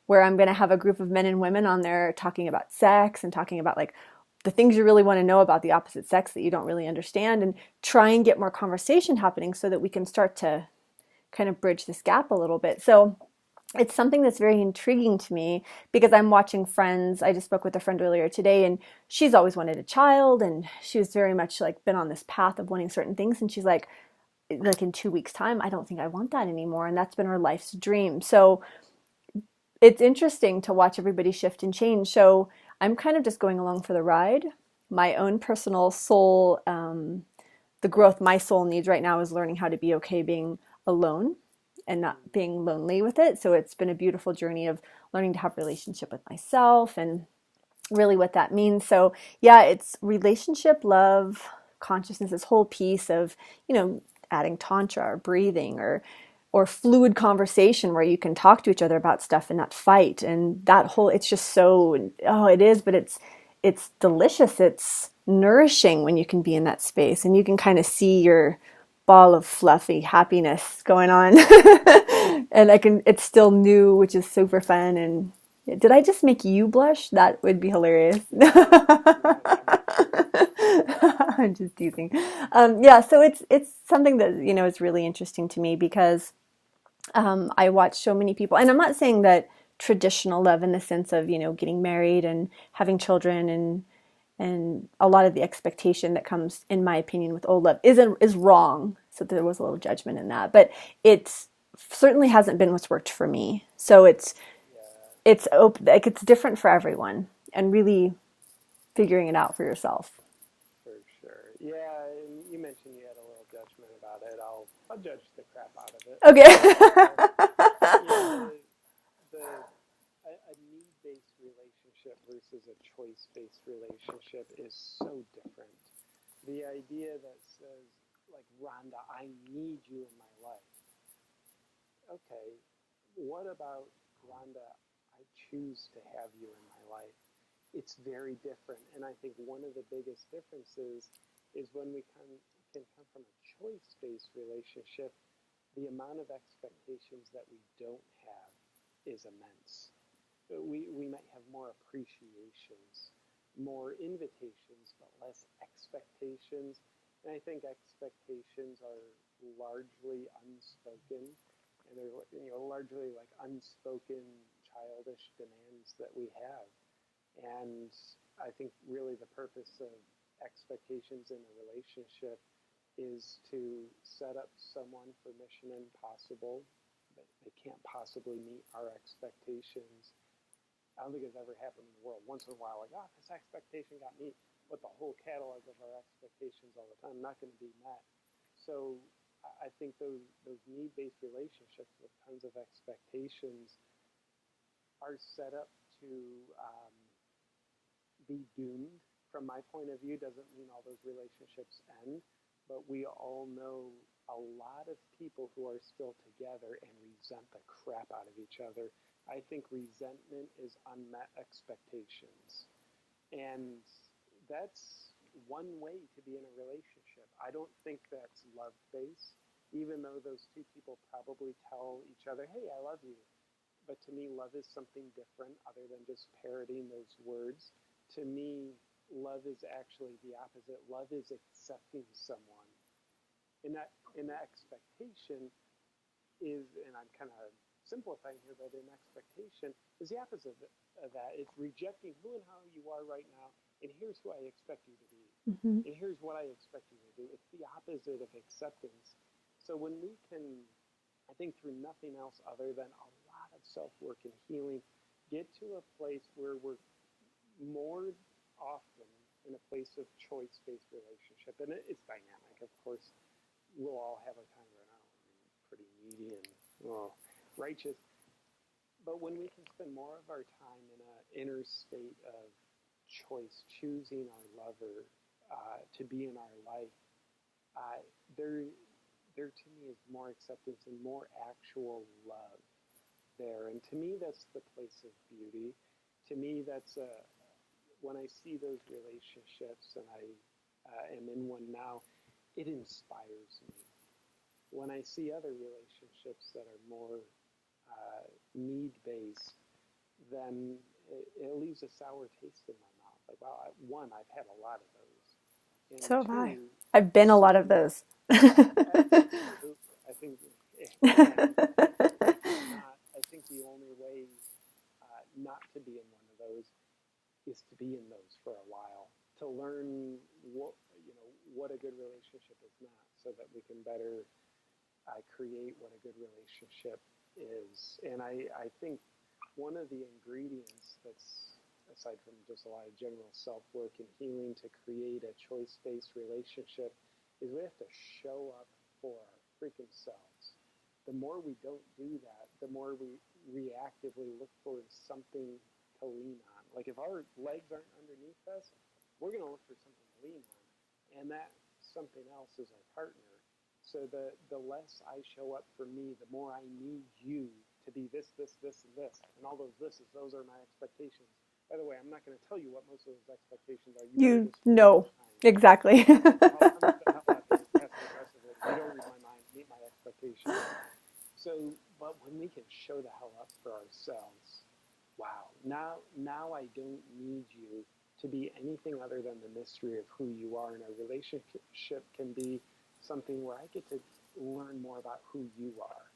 [SPEAKER 1] where I'm going to have a group of men and women on there talking about sex and talking about, like, the things you really want to know about the opposite sex that you don't really understand, and try and get more conversation happening so that we can start to kind of bridge this gap a little bit. So it's something that's very intriguing to me because I'm watching friends. I just spoke with a friend earlier today, and she's always wanted a child, and she was very much like been on this path of wanting certain things. And she's like in 2 weeks' time, I don't think I want that anymore. And that's been her life's dream. So it's interesting to watch everybody shift and change. So I'm kind of just going along for the ride. My own personal soul, the growth my soul needs right now is learning how to be okay being alone and not being lonely with it. So it's been a beautiful journey of learning to have a relationship with myself and really what that means. So yeah, it's relationship, love, consciousness, this whole piece of, you know, adding tantra or breathing or fluid conversation where you can talk to each other about stuff and not fight. And that whole, it's just so, oh, it is, but it's delicious. It's nourishing when you can be in that space and you can kind of see your ball of fluffy happiness going on. And it's still new, which is super fun. And did I just make you blush? That would be hilarious. I'm just teasing. Yeah, so it's something that, you know, is really interesting to me because I watch so many people, and I'm not saying that traditional love in the sense of, you know, getting married and having children and a lot of the expectation that comes, in my opinion, with old love is wrong. So there was a little judgment in that, but it's certainly hasn't been what's worked for me. So
[SPEAKER 2] Yeah,
[SPEAKER 1] it's open, like it's different for everyone, and really figuring it out for yourself.
[SPEAKER 2] for sure. Yeah, and you mentioned you had a little judgment about it. I'll judge the crap out of it.
[SPEAKER 1] Okay.
[SPEAKER 2] Uh, you know, a need-based relationship versus a choice-based relationship is so different. The idea that says, like, Rhonda, I need you in my life. Okay, what about Rhonda, I choose to have you in my life? It's very different. And I think one of the biggest differences is when can come from a choice-based relationship, the amount of expectations that we don't have is immense. We might have more appreciations, more invitations, but less expectations. And I think expectations are largely unspoken, and they're, you know, largely like unspoken childish demands that we have. And I think really the purpose of expectations in a relationship is to set up someone for mission impossible. They can't possibly meet our expectations. I don't think it's ever happened in the world. Once in a while, like, oh, this expectation got me, but the whole catalog of our expectations all the time not going to be met. So I think those need-based relationships with tons of expectations are set up to be doomed. From my point of view, doesn't mean all those relationships end, but we all know a lot of people who are still together and resent the crap out of each other. I think resentment is unmet expectations. And that's one way to be in a relationship. I don't think that's love based, even though those two people probably tell each other, hey, I love you. But to me, love is something different other than just parroting those words. To me, love is actually the opposite. Love is accepting someone. In that expectation is, and I'm kind of simplifying here, but an expectation is the opposite of that. It's rejecting who and how you are right now, and here's who I expect you to be,
[SPEAKER 1] Hmm.
[SPEAKER 2] and here's what I expect you to do. It's the opposite of acceptance. So when we can, I think through nothing else other than a lot of self work and healing, get to a place where we're more often in a place of choice based relationship, and it's dynamic, of course. We'll all have our time where now I'm pretty needy and well, righteous. But when we can spend more of our time in an inner state of choice, choosing our lover to be in our life, uh, there, there to me is more acceptance and more actual love there. And to me, that's the place of beauty. To me, that's when I see those relationships, and I am in one now, it inspires me. When I see other relationships that are more need based, then it leaves a sour taste in my mouth. Like, wow, one, I've had a lot of those, and
[SPEAKER 1] So have I.
[SPEAKER 2] two,
[SPEAKER 1] I've been a lot of
[SPEAKER 2] seeing
[SPEAKER 1] those.
[SPEAKER 2] absolutely, I think, and I think the only way not to be in one of those is to be in those for a while, to learn what a good relationship is not, so that we can better create what a good relationship is. And I think one of the ingredients that's aside from just a lot of general self work and healing to create a choice based relationship is we have to show up for our freaking selves. The more we don't do that, the more we reactively look for something to lean on. Like if our legs aren't underneath us, we're going to look for something to lean on. And that something else is our partner. So the less I show up for me, the more I need you to be this, and this. And all those thises, those are my expectations. By the way, I'm not going to tell you what most of those expectations are. You better
[SPEAKER 1] You
[SPEAKER 2] just read
[SPEAKER 1] know,
[SPEAKER 2] my mind.
[SPEAKER 1] exactly.
[SPEAKER 2] I'll come to the hell out there passive aggressively. You don't read my mind, meet my expectations. So, but when we can show the hell up for ourselves, wow, now I don't need you to be anything other than the mystery of who you are. And our relationship can be something where I get to learn more about who you are.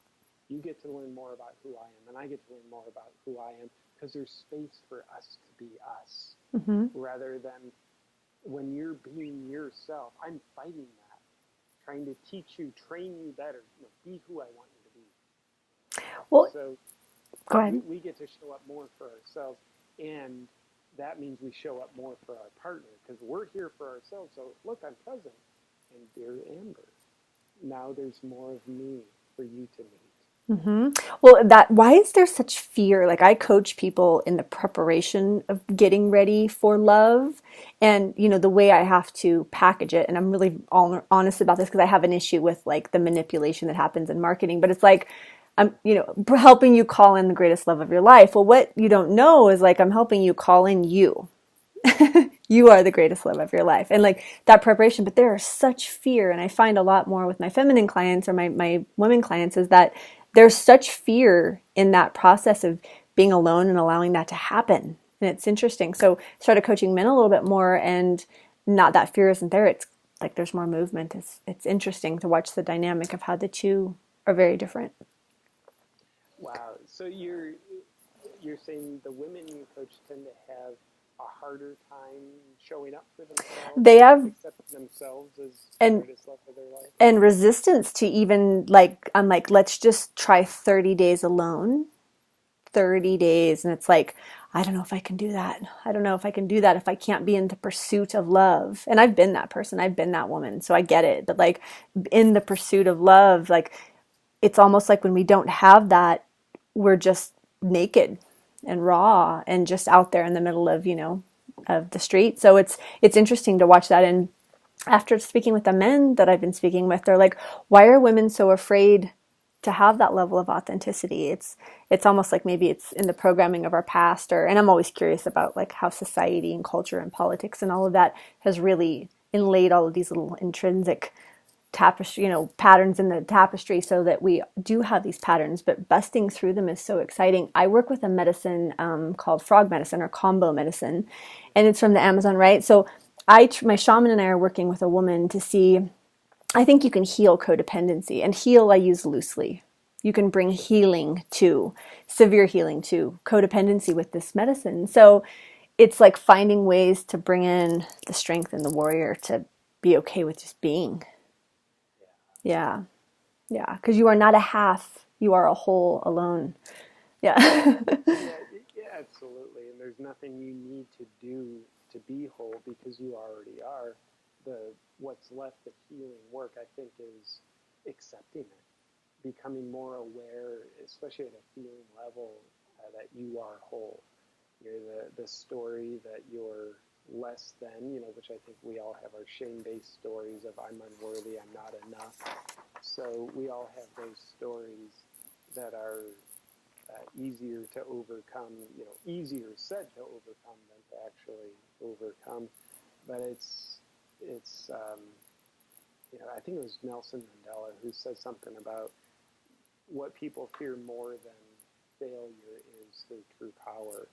[SPEAKER 2] You get to learn more about who I am, and I get to learn more about who I am, because there's space for us to be us,
[SPEAKER 1] Hmm.
[SPEAKER 2] rather than when you're being yourself. I'm fighting that, trying to teach you, train you better, be who I want you to be.
[SPEAKER 1] Well,
[SPEAKER 2] So
[SPEAKER 1] go ahead.
[SPEAKER 2] we get to show up more for ourselves, and that means we show up more for our partner, because we're here for ourselves. So look, I'm present, and dear Amber, now there's more of me for you to meet.
[SPEAKER 1] Hmm. Well, that why is there such fear? Like I coach people in the preparation of getting ready for love, and the way I have to package it. And I'm really honest about this because I have an issue with like the manipulation that happens in marketing. But it's like I'm helping you call in the greatest love of your life. Well, what you don't know is like I'm helping you call in you. You are the greatest love of your life, and like that preparation. But there is such fear, and I find a lot more with my feminine clients or my women clients is that there's such fear in that process of being alone and allowing that to happen. And it's interesting. So I started coaching men a little bit more, and not that fear isn't there. It's like there's more movement. It's interesting to watch the dynamic of how the two are very different.
[SPEAKER 2] Wow. So you're saying the women you coach tend to have a harder time showing up for themselves
[SPEAKER 1] They
[SPEAKER 2] and
[SPEAKER 1] have
[SPEAKER 2] accepting themselves as the
[SPEAKER 1] and
[SPEAKER 2] greatest love of their life?
[SPEAKER 1] and resistance to even like I'm like let's just try 30 days alone. 30 days, and it's like I don't know if I can do that. I don't know if I can do that if I can't be in the pursuit of love. And I've been that person. I've been that woman. So I get it. But like in the pursuit of love, like it's almost like when we don't have that, we're just naked and raw and just out there in the middle of, of the street. So it's interesting to watch that. And after speaking with the men that I've been speaking with, they're like, why are women so afraid to have that level of authenticity? It's almost like maybe it's in the programming of our past, and I'm always curious about like how society and culture and politics and all of that has really inlaid all of these little intrinsic tapestry, patterns in the tapestry, so that we do have these patterns, but busting through them is so exciting. I work with a medicine called frog medicine or combo medicine, and it's from the Amazon, right? So my shaman and I are working with a woman to see, I think you can heal codependency, and heal I use loosely. You can bring healing to severe healing to codependency with this medicine. So it's like finding ways to bring in the strength in the warrior to be okay with just being. Yeah. Yeah. Because you are not a half, you are a whole alone. Yeah.
[SPEAKER 2] Yeah, yeah, absolutely. And there's nothing you need to do to be whole, because you already are. What's left of healing work, I think, is accepting it, becoming more aware, especially at a feeling level, that you are whole. You're the story that you're less than, which I think we all have our shame-based stories of I'm unworthy, I'm not enough. So we all have those stories that are easier to overcome, easier said to overcome than to actually overcome. But I think it was Nelson Mandela who said something about what people fear more than failure is their true power.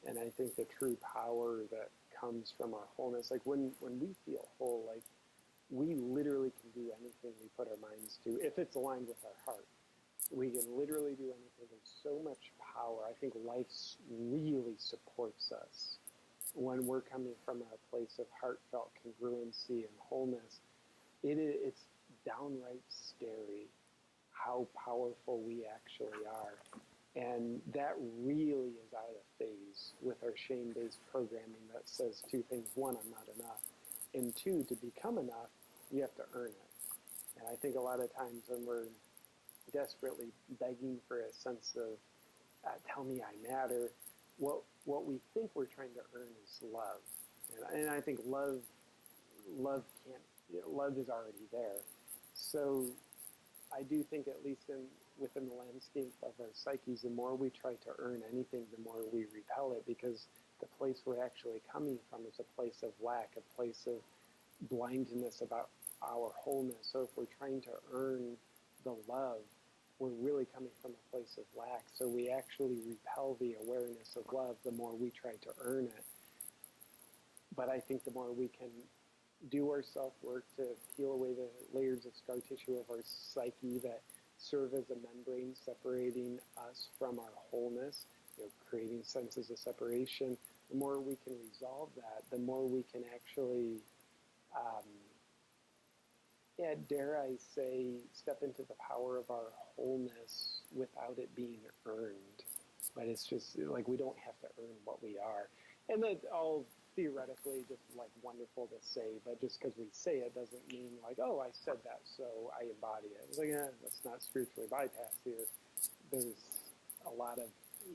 [SPEAKER 2] And I think the true power that comes from our wholeness, like when we feel whole, like we literally can do anything we put our minds to if it's aligned with our heart. We can literally do anything. There's so much power. I think life really supports us when we're coming from a place of heartfelt congruency and wholeness. It's downright scary how powerful we actually are. And that really is out of phase with our shame-based programming that says two things. One, I'm not enough. And two, to become enough, you have to earn it. And I think a lot of times when we're desperately begging for a sense of, tell me I matter, what we think we're trying to earn is love, and I think love can't, love is already there. So I do think, at least within the landscape of our psyches, the more we try to earn anything, the more we repel it, because the place we're actually coming from is a place of lack, a place of blindness about our wholeness. So if we're trying to earn the love, we're really coming from a place of lack. So we actually repel the awareness of love the more we try to earn it. But I think the more we can do our self-work to peel away the layers of scar tissue of our psyche that serve as a membrane separating us from our wholeness, creating senses of separation, the more we can resolve that, the more we can actually, dare I say, step into the power of our wholeness without it being earned. But it's just like we don't have to earn what we are. And that all theoretically just like wonderful to say, but just because we say it doesn't mean like, oh, I said that, so I embody it. It's like, let's not spiritually bypass here. There's a lot of,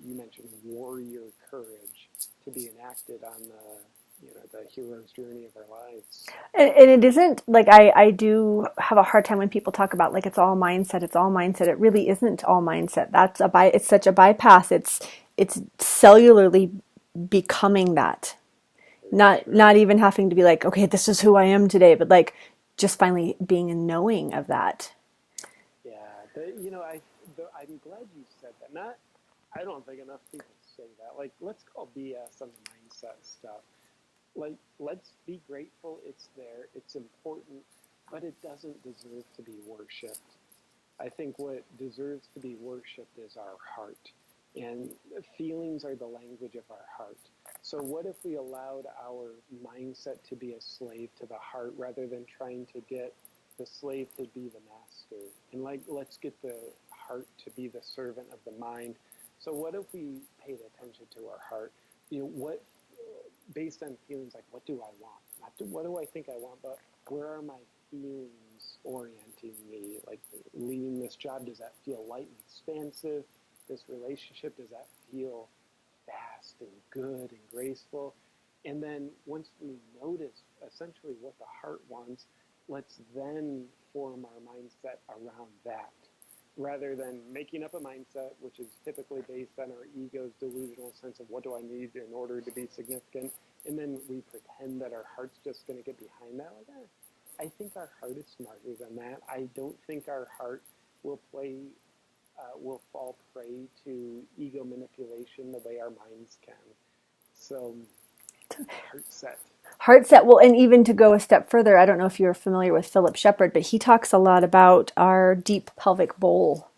[SPEAKER 2] you mentioned warrior courage to be enacted on the hero's journey of our lives.
[SPEAKER 1] And it isn't like I do have a hard time when people talk about like it's all mindset, it's all mindset. It really isn't all mindset. It's such a bypass. It's cellularly becoming that. Not even having to be like, okay, this is who I am today, but like just finally being a knowing of that.
[SPEAKER 2] Yeah, I'm glad you said that. I don't think enough people say that. Like, let's call BS on the mindset stuff. Like, let's be grateful it's there, it's important, but it doesn't deserve to be worshipped. I think what deserves to be worshipped is our heart. And feelings are the language of our heart. So what if we allowed our mindset to be a slave to the heart rather than trying to get the slave to be the master? And let's get the heart to be the servant of the mind. So what if we paid attention to our heart? What, based on feelings, like what do I want? Not what do I think I want, but where are my feelings orienting me? Like leaving this job, does that feel light and expansive? This relationship, does that feel fast and good and graceful? And then once we notice essentially what the heart wants, let's then form our mindset around that, rather than making up a mindset, which is typically based on our ego's delusional sense of what do I need in order to be significant, and then we pretend that our heart's just going to get behind that. Like, I think our heart is smarter than that. I don't think our heart will fall prey to ego manipulation the way our minds can. So, heart set.
[SPEAKER 1] Heart set. Well, and even to go a step further, I don't know if you're familiar with Philip Shepherd, but he talks a lot about our deep pelvic bowl.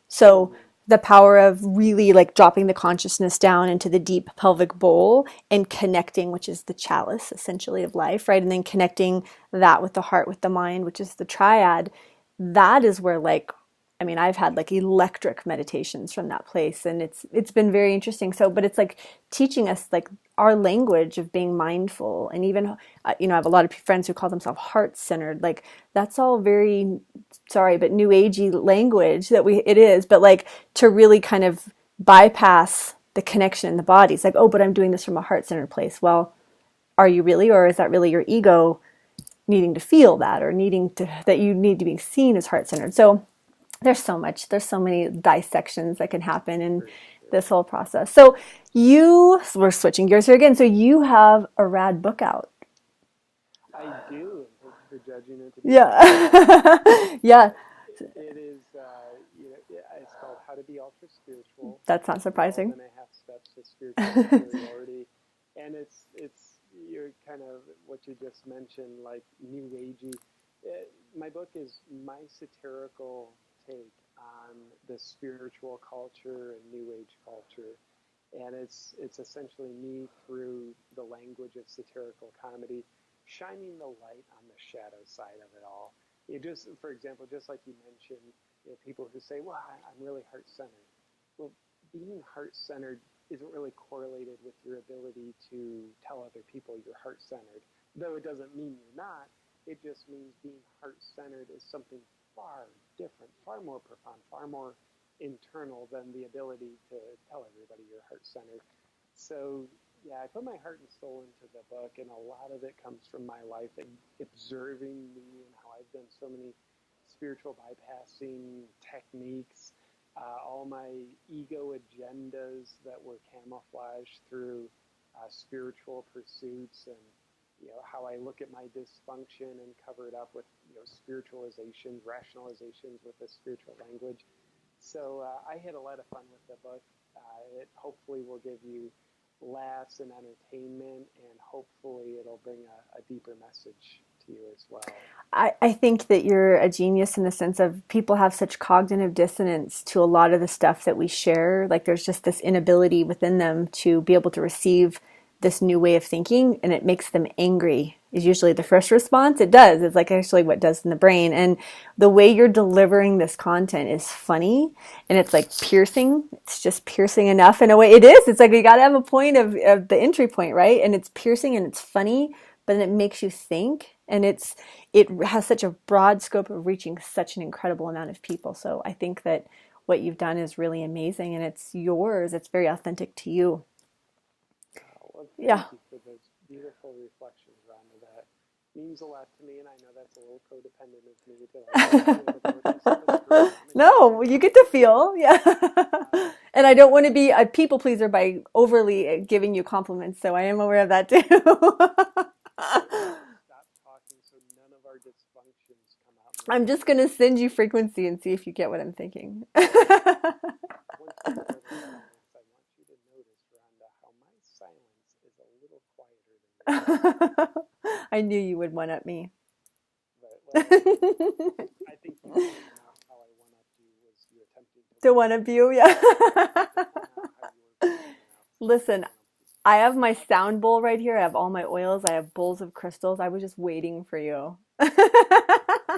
[SPEAKER 1] So the power of really like dropping the consciousness down into the deep pelvic bowl and connecting, which is the chalice essentially of life, right? And then connecting that with the heart, with the mind, which is the triad. That is where I've had like electric meditations from that place, and it's been very interesting. So, but it's like teaching us like our language of being mindful, and even I have a lot of friends who call themselves heart-centered. Like that's all very, sorry, but new agey language it is, but like to really kind of bypass the connection in the body. It's like, oh, but I'm doing this from a heart-centered place. Well, are you really, or is that really your ego needing to feel that, or that you need to be seen as heart-centered? So there's so many dissections that can happen in this whole process. So we're switching gears here again. So you have a rad book out.
[SPEAKER 2] I do, and thank you for judging it.
[SPEAKER 1] Yeah. Yeah.
[SPEAKER 2] It is, it's called How to Be Ultra Spiritual.
[SPEAKER 1] That's not surprising.
[SPEAKER 2] 12.5 steps to spiritual superiority. And it's you're kind of what you just mentioned, like new agey. My book is my satirical take on the spiritual culture and new age culture. And it's essentially me, through the language of satirical comedy, shining the light on the shadow side of it all. For example, just like you mentioned, people who say, well, I'm really heart-centered. Well, being heart-centered isn't really correlated with your ability to tell other people you're heart-centered. Though it doesn't mean you're not, it just means being heart-centered is something far different, far more profound, far more internal than the ability to tell everybody you're heart-centered. So, yeah, I put my heart and soul into the book, and a lot of it comes from my life and observing me and how I've done so many spiritual bypassing techniques, all my ego agendas that were camouflaged through spiritual pursuits, and how I look at my dysfunction and cover it up with spiritualizations, rationalizations with a spiritual language. So I had a lot of fun with the book. It hopefully will give you laughs and entertainment, and hopefully it'll bring a deeper message to you as well.
[SPEAKER 1] I think that you're a genius in the sense of people have such cognitive dissonance to a lot of the stuff that we share. Like there's just this inability within them to be able to receive this new way of thinking, and it makes them angry is usually the first response. It does. It's like actually what it does in the brain. And the way you're delivering this content is funny, and it's like piercing. It's just piercing enough in a way. It is. It's like you got to have a point of the entry point, right? And it's piercing and it's funny, but then it makes you think, and it has such a broad scope of reaching such an incredible amount of people. So I think that what you've done is really amazing, and it's yours. It's very authentic to you.
[SPEAKER 2] Well, thank
[SPEAKER 1] Yeah.
[SPEAKER 2] you for those beautiful reflections, Rhonda. That means a lot to me, and I know that's a little codependent of me to feel the book and stuff. It's great. I'm enjoying
[SPEAKER 1] No,
[SPEAKER 2] it.
[SPEAKER 1] you get to feel. Yeah.
[SPEAKER 2] Um,
[SPEAKER 1] And I don't want to be a people pleaser by overly giving you compliments, so I am aware of that too.
[SPEAKER 2] and I'll stop talking so none of our dysfunctions come out in
[SPEAKER 1] I'm just going
[SPEAKER 2] recording.
[SPEAKER 1] to send you frequency and see if you get what I'm thinking.
[SPEAKER 2] Once you deliver silence, I want you to notice, Rhonda, how my silence is a little quieter than yours.
[SPEAKER 1] I knew you would one up me.
[SPEAKER 2] But well, I think you pointing out how I one up you was you attempting to
[SPEAKER 1] To
[SPEAKER 2] one
[SPEAKER 1] one
[SPEAKER 2] up
[SPEAKER 1] up
[SPEAKER 2] me,
[SPEAKER 1] you, yeah.
[SPEAKER 2] to point out how you were being one up. So I
[SPEAKER 1] Listen,
[SPEAKER 2] one up you.
[SPEAKER 1] I have my sound bowl right here. I have all my oils. I have bowls of crystals. I was just waiting for you.
[SPEAKER 2] Thank you. Yeah.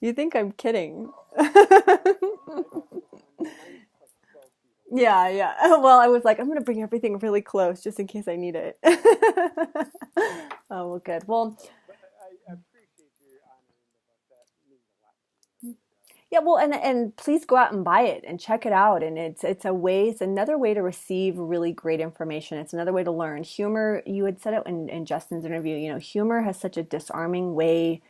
[SPEAKER 1] You think I'm kidding?
[SPEAKER 2] I'd have to come. Mine's like 12 feet away.
[SPEAKER 1] Yeah, yeah. Well, I was like, I'm gonna bring everything really close just in case I need it. Oh, well, good. Well,
[SPEAKER 2] But I appreciate your honoring the book. That means a lot to me. It really does.
[SPEAKER 1] yeah, well, and please go out and buy it and check it out. And it's a way, it's another way to receive really great information. It's another way to learn. Humor, you had said it in Justin's interview, humor has such a disarming way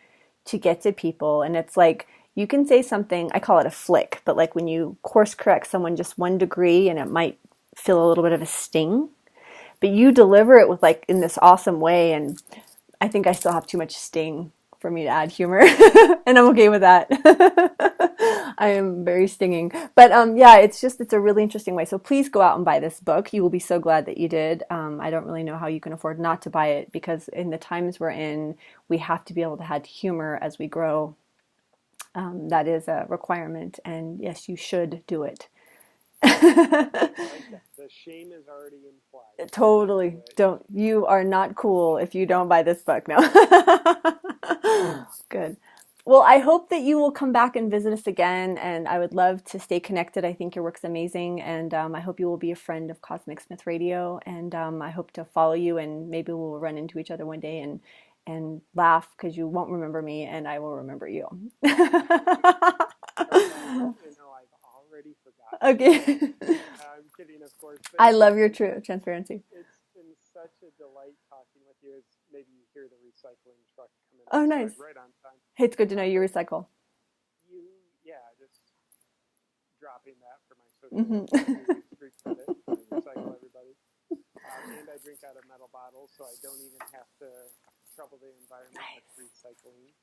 [SPEAKER 1] to get to people. And it's like you can say something, I call it a flick, but like when you course correct someone just 1 degree and it might feel a little bit of a sting, but you deliver it with like in this awesome way. And I think I still have too much sting for me to add humor, and I'm okay with that. I am very stinging, but yeah, it's a really interesting way. So please go out and buy this book. You will be so glad that you did. I don't really know how you can afford not to buy it because in the times we're in, we have to be able to add humor as we grow. That is a requirement, and yes, you should do it.
[SPEAKER 2] I like that. The shame is already implied. So I'm going to do
[SPEAKER 1] Totally.
[SPEAKER 2] it.
[SPEAKER 1] Don't. You are not cool if you don't buy this book now. Good. Well, I hope that you will come back and visit us again, and I would love to stay connected. I think your work's amazing, and I hope you will be a friend of Cosmic Smith Radio, and I hope to follow you, and maybe we'll run into each other one day and laugh because you won't remember me, and I will remember you.
[SPEAKER 2] Well, I want you to know I've already forgotten you.
[SPEAKER 1] Okay.
[SPEAKER 2] I'm kidding, of course, but
[SPEAKER 1] I love your true transparency.
[SPEAKER 2] it's been such a delight talking with you. As maybe you hear the recycling truck coming
[SPEAKER 1] Oh, nice.
[SPEAKER 2] outside right on time.
[SPEAKER 1] Hey, it's good to know you recycle.
[SPEAKER 2] You, yeah, just dropping that for my social
[SPEAKER 1] Hmm.
[SPEAKER 2] media. I do use street credit. I recycle everybody. And I drink out of metal bottles, so I don't even have to trouble the environment with
[SPEAKER 1] Nice.
[SPEAKER 2] recycling.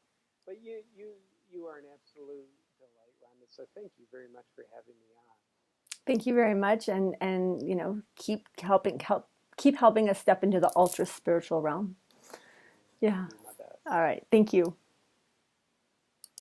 [SPEAKER 2] But you are an absolute delight, Rhonda. So thank you very much for having me on.
[SPEAKER 1] Thank you very much, and keep helping us step into the ultra spiritual realm.
[SPEAKER 2] I'll
[SPEAKER 1] Yeah.
[SPEAKER 2] do my best.
[SPEAKER 1] All right. Thank you.